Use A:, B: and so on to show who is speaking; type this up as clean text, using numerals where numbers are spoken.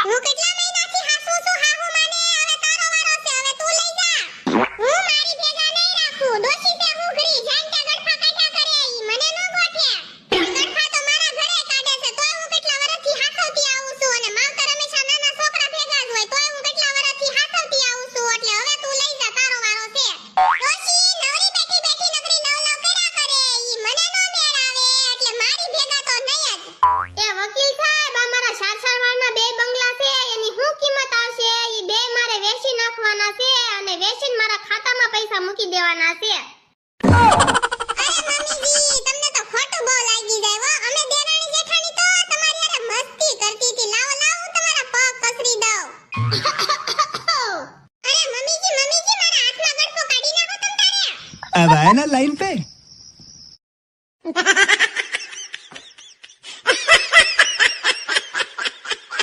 A: હું કેટલા મહિનાથી હાસું છું હાહુ માને હવે તારો વારો છે હવે તું લઈ જા હું મારી ભેગા નહીં રાખું દોશી તે હું ઘરી જાન કે ગડફા કાઢ્યા કરે ઈ મને ન ગોઠે ગડફા તો મારા ઘરે કાઢે છે તોય હું કેટલા વર્ષથી હાસવતી આવું છું અને માવતર હંમેશા નાના છોકરા ભેગા જ હોય તોય હું કેટલા વર્ષથી હાસવતી આવું છું એટલે હવે તું લઈ જા તારો વારો છે દોશી નવરી બેઠી બેઠી નકરી નવલવ કર્યા કરે ઈ મને ન મેળ આવે એટલે મારી ભેગા તો નહીં જ એ વકીલ સાહેબ અમારા સારસારવાળના બે બંગલા છે એની શું કિંમત આવશે ઈ બે મારે વેચી નાખવાના છે અને વેચીને મારા ખાતામાં પૈસા મૂકી દેવાના છે અરે મમ્મીજી તમને તો ખોટું બહુ લાગી જાય હો અમે દેરાણી જેઠાણી તો તમારી હારે મસ્તી કરતી હતી લાવો લાવો હું તમારા પગ કસરી દઉં અરે મમ્મીજી મારા હાથમાં ગડફો કાઢી નાખો તમ તારે
B: अब आया ना लाइन पे।